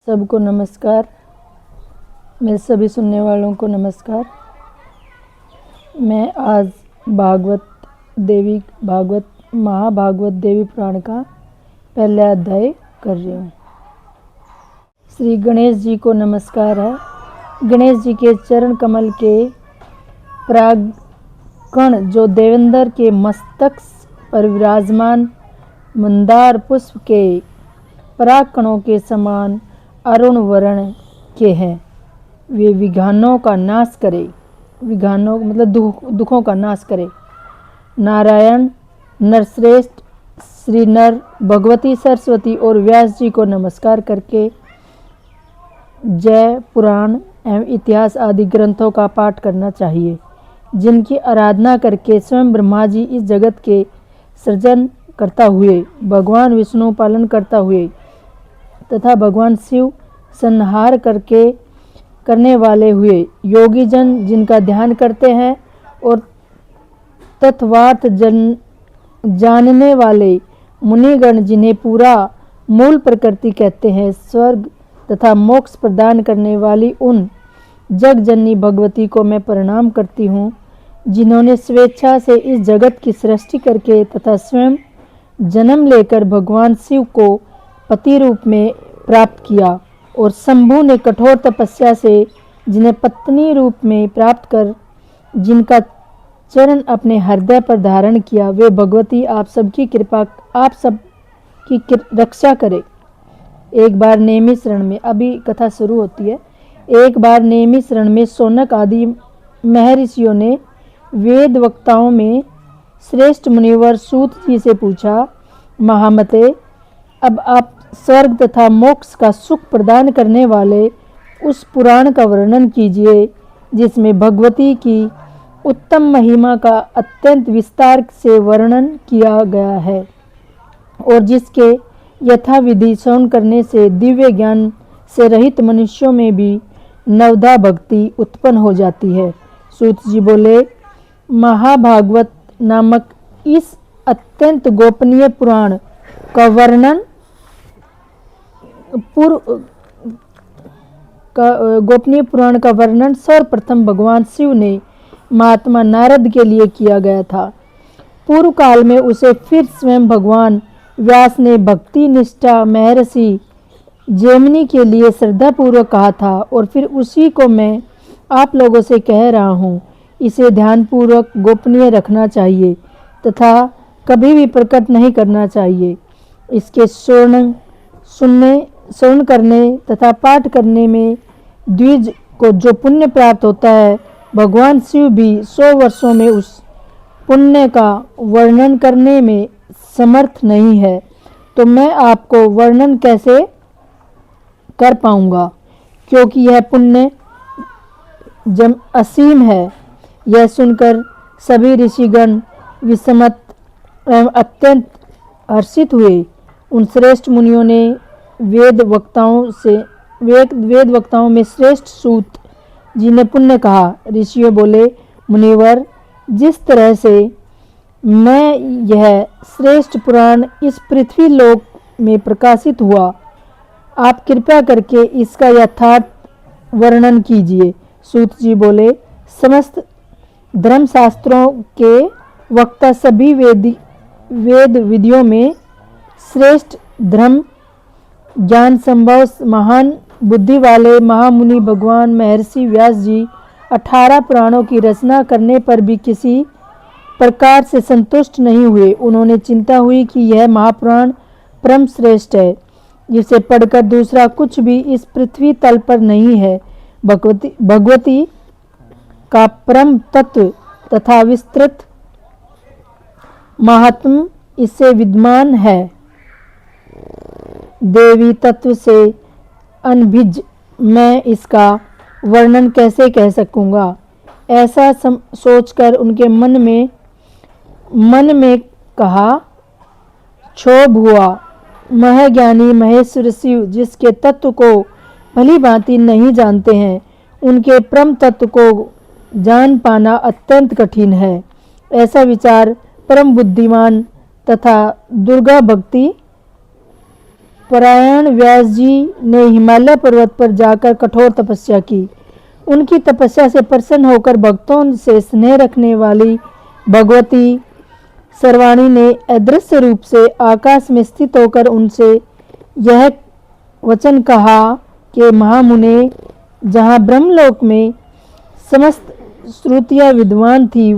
सबको नमस्कार। मेरे सभी सुनने वालों को नमस्कार। मैं आज महाभागवत देवी पुराण का पहला अध्याय कर रही हूँ। श्री गणेश जी को नमस्कार है। गणेश जी के चरण कमल के परागकण जो देवेंद्र के मस्तक पर विराजमान मंदार पुष्प के परागकणों के समान अरुण वर्ण के हैं, वे विघ्नों का नाश करे। विघ्नों मतलब दुखों का नाश करे। नारायण नरश्रेष्ठ श्री नर भगवती सरस्वती और व्यास जी को नमस्कार करके जय पुराण एवं इतिहास आदि ग्रंथों का पाठ करना चाहिए, जिनकी आराधना करके स्वयं ब्रह्मा जी इस जगत के सृजन करता हुए, भगवान विष्णु पालन करता हुए तथा भगवान शिव संहार करने वाले हुए, योगी जन जिनका ध्यान करते हैं और तत्वार्थ जानने वाले मुनिगण जिन्हें पूरा मूल प्रकृति कहते हैं, स्वर्ग तथा मोक्ष प्रदान करने वाली उन जगजननी भगवती को मैं प्रणाम करती हूँ, जिन्होंने स्वेच्छा से इस जगत की सृष्टि करके तथा स्वयं जन्म लेकर भगवान शिव को पति रूप में प्राप्त किया और शंभु ने कठोर तपस्या से जिन्हें पत्नी रूप में प्राप्त कर जिनका चरण अपने हृदय पर धारण किया, वे भगवती आप सबकी कृपा आप सबकी रक्षा करे। एक बार नेमी शरण में, अभी कथा शुरू होती है। एक बार नेमी शरण में शौनक आदि महर्षियों ने वेद वक्ताओं में श्रेष्ठ मुनिवर सूत जी से पूछा, महामते, अब आप स्वर्ग तथा मोक्ष का सुख प्रदान करने वाले उस पुराण का वर्णन कीजिए, जिसमें भगवती की उत्तम महिमा का अत्यंत विस्तार से वर्णन किया गया है और जिसके यथाविधि श्रवण करने से दिव्य ज्ञान से रहित मनुष्यों में भी नवधा भक्ति उत्पन्न हो जाती है। सूत जी बोले, महाभागवत नामक इस अत्यंत गोपनीय पुराण का वर्णन गोपनीय पुराण का वर्णन सर्वप्रथम भगवान शिव ने महात्मा नारद के लिए किया गया था। पूर्व काल में उसे फिर स्वयं भगवान व्यास ने भक्ति निष्ठा महर्षि जैमिनी के लिए श्रद्धापूर्वक कहा था और फिर उसी को मैं आप लोगों से कह रहा हूँ। इसे ध्यानपूर्वक गोपनीय रखना चाहिए तथा कभी भी प्रकट नहीं करना चाहिए। इसके श्रवण करने तथा पाठ करने में द्विज को जो पुण्य प्राप्त होता है, भगवान शिव भी 100 वर्षों में उस पुण्य का वर्णन करने में समर्थ नहीं है, तो मैं आपको वर्णन कैसे कर पाऊंगा, क्योंकि यह पुण्य असीम है। यह सुनकर सभी ऋषिगण विस्मित एवं अत्यंत हर्षित हुए। उन श्रेष्ठ मुनियों ने वेद वक्ताओं में श्रेष्ठ सूत जी ने पुण्य कहा। ऋषियों बोले, मुनिवर, जिस तरह से मैं यह श्रेष्ठ पुराण इस पृथ्वी लोक में प्रकाशित हुआ, आप कृपया करके इसका यथार्थ वर्णन कीजिए। सूत जी बोले, समस्त धर्मशास्त्रों के वक्ता सभी वेद विधियों में श्रेष्ठ धर्म ज्ञान संभव महान बुद्धि वाले महामुनि भगवान महर्षि व्यास जी 18 पुराणों की रचना करने पर भी किसी प्रकार से संतुष्ट नहीं हुए। उन्होंने चिंता हुई कि यह महापुराण परम श्रेष्ठ है, जिसे पढ़कर दूसरा कुछ भी इस पृथ्वी तल पर नहीं है। भगवती का परम तत्व तथा विस्तृत महात्म इससे विद्यमान है। देवी तत्व से अनभिज्ञ मैं इसका वर्णन कैसे कह सकूंगा। ऐसा सोचकर उनके मन में कहा, क्षोभ हुआ। महज्ञानी महेश्वर शिव जिसके तत्व को भली भांति नहीं जानते हैं, उनके परम तत्व को जान पाना अत्यंत कठिन है। ऐसा विचार परम बुद्धिमान तथा दुर्गा भक्ति परायण व्यास जी ने हिमालय पर्वत पर जाकर कठोर तपस्या की। उनकी तपस्या से प्रसन्न होकर भक्तों से स्नेह रखने वाली भगवती सर्वाणी ने अदृश्य रूप से आकाश में स्थित होकर उनसे यह वचन कहा कि महामुने, जहाँ ब्रह्मलोक में समस्त श्रुतियाँ विद्वान थी,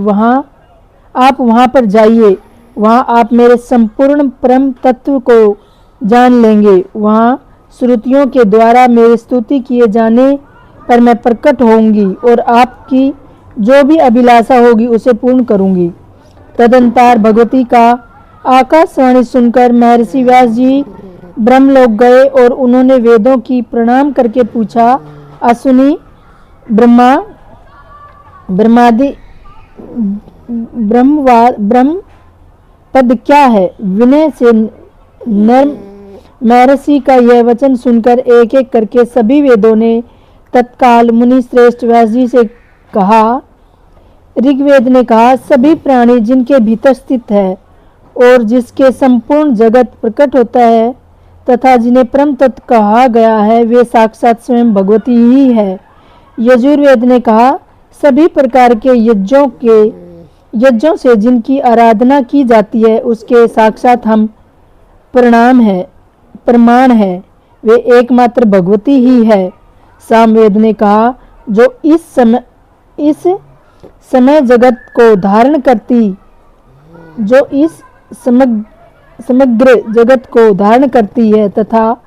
आप वहाँ पर जाइए। वहाँ आप मेरे संपूर्ण परम तत्व को जान लेंगे। वहाँ श्रुतियों के द्वारा मेरी स्तुति किए जाने पर मैं प्रकट होंगी और आपकी जो भी अभिलाषा होगी उसे पूर्ण करूंगी। तदंतर भगवती का आकाशवाणी सुनकर महर्षि व्यास जी ब्रह्मलोक गए और उन्होंने वेदों की प्रणाम करके पूछा, अश्विनी ब्रह्मादि ब्रह्म पद क्या है? विनय से महर्षि का यह वचन सुनकर एक एक करके सभी वेदों ने तत्काल मुनि श्रेष्ठ व्यास जी से कहा। ऋग्वेद ने कहा, सभी प्राणी जिनके भीतर स्थित है और जिसके संपूर्ण जगत प्रकट होता है तथा जिन्हें परम तत्व कहा गया है, वे साक्षात स्वयं भगवती ही है। यजुर्वेद ने कहा, सभी प्रकार के यज्ञों से जिनकी आराधना की जाती है उसके साक्षात हम प्रमाण है, वे एकमात्र भगवती ही है। सामवेद ने कहा, जो इस समय जगत को धारण करती, जो इस समग्र जगत को धारण करती है तथा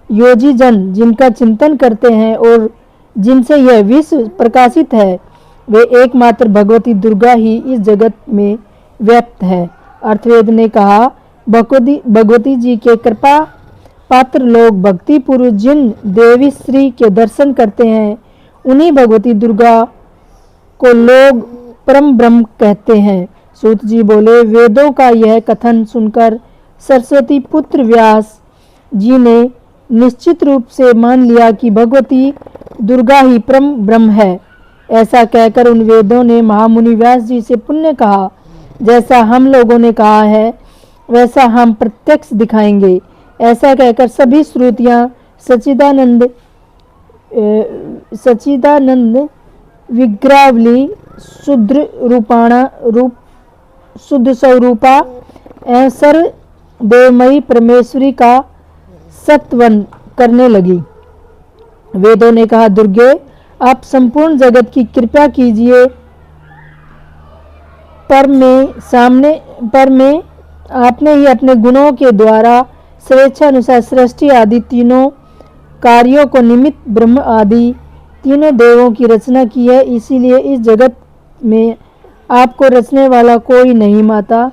योगी जन जिनका चिंतन करते हैं और जिनसे यह विश्व प्रकाशित है, वे एकमात्र भगवती दुर्गा ही इस जगत में व्याप्त है। अर्थवेद ने कहा, भगवती जी के कृपा पात्र लोग भक्ति पूर्व जिन देवी श्री के दर्शन करते हैं, उन्हीं भगवती दुर्गा को लोग परम ब्रह्म कहते हैं। सूत जी बोले, वेदों का यह कथन सुनकर सरस्वती पुत्र व्यास जी ने निश्चित रूप से मान लिया कि भगवती दुर्गा ही परम ब्रह्म है। ऐसा कहकर उन वेदों ने महामुनि व्यास जी से पुण्य कहा, जैसा हम लोगों ने कहा है वैसा हम प्रत्यक्ष दिखाएंगे। ऐसा कहकर सभी श्रुतियाँ सच्चिदानंद विग्रहावली शुद्ध स्वरूपा एवं सर्वदेवमयी परमेश्वरी का सत्वन करने लगी। वेदों ने कहा, दुर्गे, आप संपूर्ण जगत की कृपा कीजिए। पर में आपने ही अपने गुणों के द्वारा स्वेच्छा अनुसार सृष्टि आदि तीनों कार्यों को निमित्त ब्रह्म आदि तीनों देवों की रचना की है। इसीलिए इस जगत में आपको रचने वाला कोई नहीं। माता,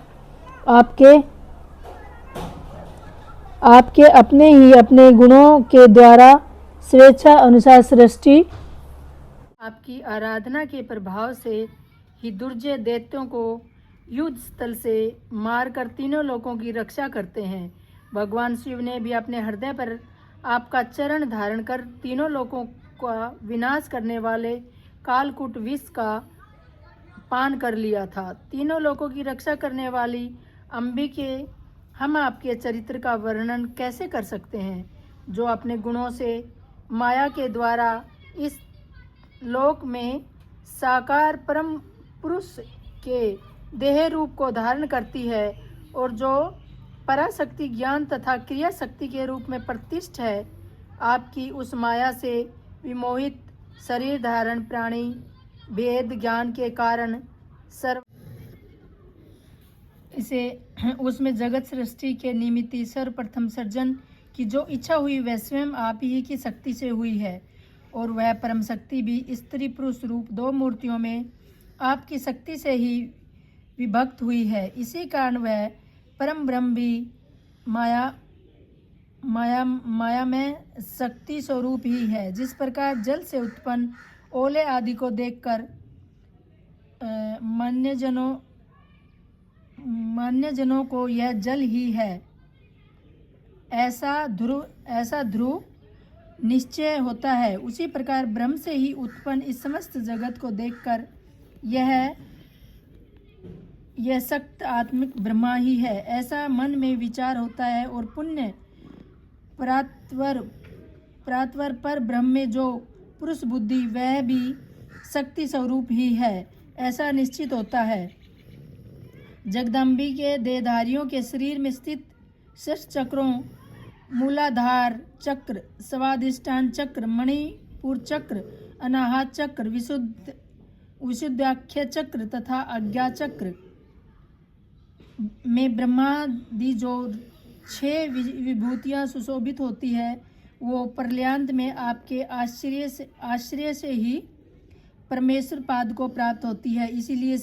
आपके अपने ही अपने गुणों के द्वारा स्वेच्छा अनुसार सृष्टि, आपकी आराधना के प्रभाव से ही दुर्जय दैत्यों को युद्ध स्थल से मारकर तीनों लोकों की रक्षा करते हैं। भगवान शिव ने भी अपने हृदय पर आपका चरण धारण कर तीनों लोकों का विनाश करने वाले कालकूट विष का पान कर लिया था। तीनों लोकों की रक्षा करने वाली अंबिके, हम आपके चरित्र का वर्णन कैसे कर सकते हैं, जो अपने गुणों से माया के द्वारा इस लोक में साकार परम पुरुष के देह रूप को धारण करती है और जो पराशक्ति ज्ञान तथा क्रिया शक्ति के रूप में प्रतिष्ठ है। आपकी उस माया से विमोहित शरीर धारण प्राणी भेद ज्ञान के कारण उसमें जगत सृष्टि के निमित्त सर्वप्रथम सर्जन की जो इच्छा हुई वह स्वयं आप ही की शक्ति से हुई है और वह परम शक्ति भी स्त्री पुरुष रूप दो मूर्तियों में आपकी शक्ति से ही विभक्त हुई है। इसी कारण वह परम ब्रह्म भी माया में शक्ति स्वरूप ही है। जिस प्रकार जल से उत्पन्न ओले आदि को देखकर मान्यजनों को यह जल ही है ऐसा ध्रुव निश्चय होता है, उसी प्रकार ब्रह्म से ही उत्पन्न इस समस्त जगत को देखकर यह सक्त आत्मिक ब्रह्मा ही है ऐसा मन में विचार होता है और प्रातवर पर ब्रह्म में जो पुरुष बुद्धि वह भी शक्ति स्वरूप ही है, ऐसा निश्चित होता है। जगदम्बी के देहधारियों के शरीर में स्थित षट चक्रों मूलाधार चक्र, स्वादिष्ठान चक्र, मणिपुर चक्र, अनाहत चक्र, विशुद्धाख्य चक्र तथा आज्ञा चक्र में ब्रह्मादि जो 6 विभूतियां सुशोभित होती है, वो प्रलयांत में आपके आश्रय से ही परमेश्वर पाद को प्राप्त होती है। इसीलिए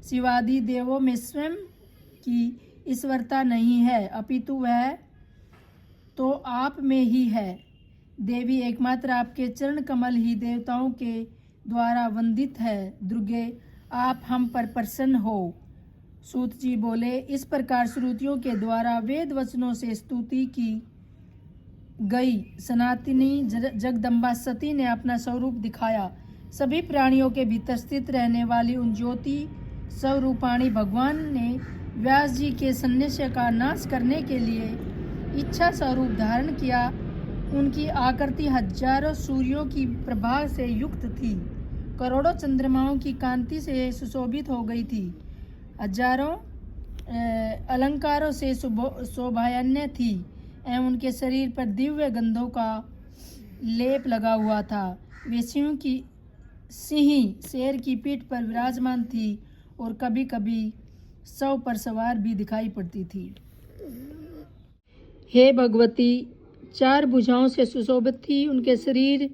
शिवादि देवों में स्वयं की ईश्वरता नहीं है, अपितु वह तो आप में ही है। देवी एकमात्र आपके चरण कमल ही देवताओं के द्वारा वंदित है। दुर्गे, आप हम पर प्रसन्न हो। सूत जी बोले, इस प्रकार श्रुतियों के द्वारा वेद वचनों से स्तुति की गई सनातनी जगदम्बा सती ने अपना स्वरूप दिखाया। सभी प्राणियों के भीतर स्थित रहने वाली उन ज्योति स्वरूपाणी भगवान ने व्यास जी के संन्यास का नाश करने के लिए इच्छा स्वरूप धारण किया। उनकी आकृति हजारों सूर्यों की प्रभा से युक्त थी, करोड़ों चंद्रमाओं की कांति से सुशोभित हो गई थी, हजारों अलंकारों से शोभायन्य थी एवं उनके शरीर पर दिव्य गंधों का लेप लगा हुआ था। वे सिंह शेर की पीठ पर विराजमान थी और कभी कभी सौ पर सवार भी दिखाई पड़ती थी। हे भगवती, 4 भुजाओं से सुशोभित थी। उनके शरीर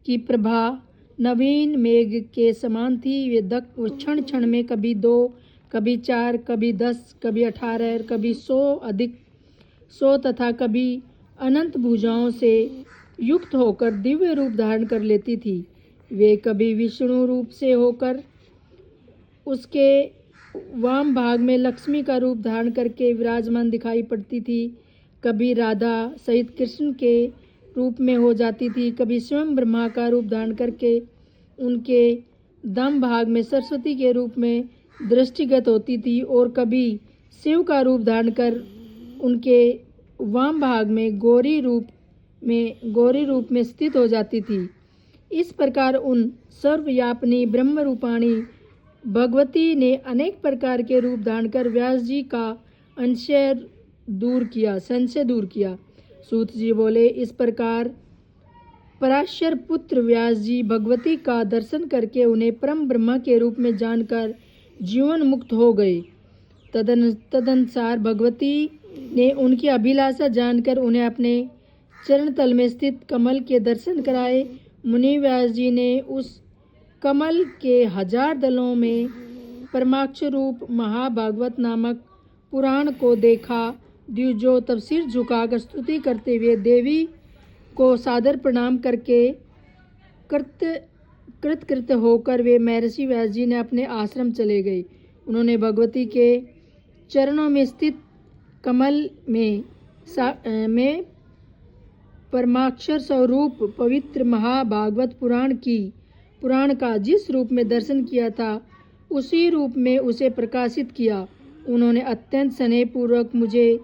की प्रभा नवीन मेघ के समान थी। वे क्षण क्षण में कभी 2, कभी 4, कभी 10, कभी 18, कभी 100 तथा कभी अनंत भुजाओं से युक्त होकर दिव्य रूप धारण कर लेती थी। वे कभी विष्णु रूप से होकर उसके वाम भाग में लक्ष्मी का रूप धारण करके विराजमान दिखाई पड़ती थी, कभी राधा सहित कृष्ण के रूप में हो जाती थी, कभी स्वयं ब्रह्मा का रूप धारण करके उनके दम भाग में सरस्वती के रूप में दृष्टिगत होती थी और कभी शिव का रूप धारण कर उनके वाम भाग में गौरी रूप में स्थित हो जाती थी। इस प्रकार उन सर्वव्यापिनी ब्रह्म रूपाणी भगवती ने अनेक प्रकार के रूप धारण कर व्यास जी का संशय दूर किया। सूत जी बोले, इस प्रकार पराशर पुत्र व्यास जी भगवती का दर्शन करके उन्हें परम ब्रह्मा के रूप में जानकर जीवन मुक्त हो गए। तदनुसार भगवती ने उनकी अभिलाषा जानकर उन्हें अपने चरण तल में स्थित कमल के दर्शन कराए। मुनि व्यास जी ने उस कमल के 1000 दलों में परमाक्ष रूप महाभागवत नामक पुराण को देखा, जो तब सिर झुकाकर स्तुति करते हुए देवी को सादर प्रणाम करके कृतकृत होकर वे महर्षि व्यास जी ने अपने आश्रम चले गए। उन्होंने भगवती के चरणों में स्थित कमल में परमाक्षर स्वरूप पवित्र महाभागवत पुराण का जिस रूप में दर्शन किया था, उसी रूप में उसे प्रकाशित किया। उन्होंने अत्यंत स्नेह पूर्वक मुझे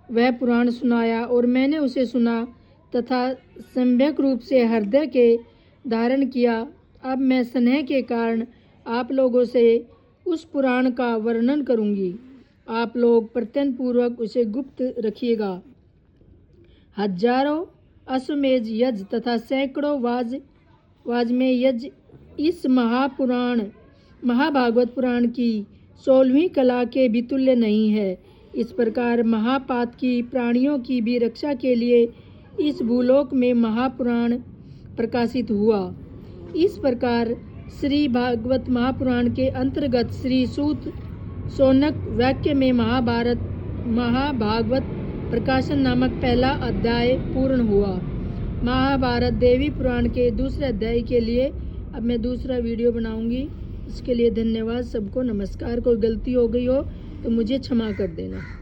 वह पुराण सुनाया और मैंने उसे सुना तथा सम्यक रूप से हृदय के धारण किया। अब मैं स्नेह के कारण आप लोगों से उस पुराण का वर्णन करूंगी। आप लोग प्रत्यन पूर्वक उसे गुप्त रखिएगा। हजारों अश्वमेध यज्ञ तथा सैकड़ों वाजमेय यज्ञ इस महाभागवत पुराण की 16वीं कला के भी तुल्य नहीं है। इस प्रकार महापात की प्राणियों की भी रक्षा के लिए इस भूलोक में महापुराण प्रकाशित हुआ। इस प्रकार श्री भागवत महापुराण के अंतर्गत श्री सूत शौनक वाक्य में महाभागवत प्रकाशन नामक पहला अध्याय पूर्ण हुआ। महाभारत देवी पुराण के दूसरे अध्याय के लिए अब मैं दूसरा वीडियो बनाऊंगी। इसके लिए धन्यवाद सबको। नमस्कार। कोई गलती हो गई हो तो मुझे क्षमा कर देना।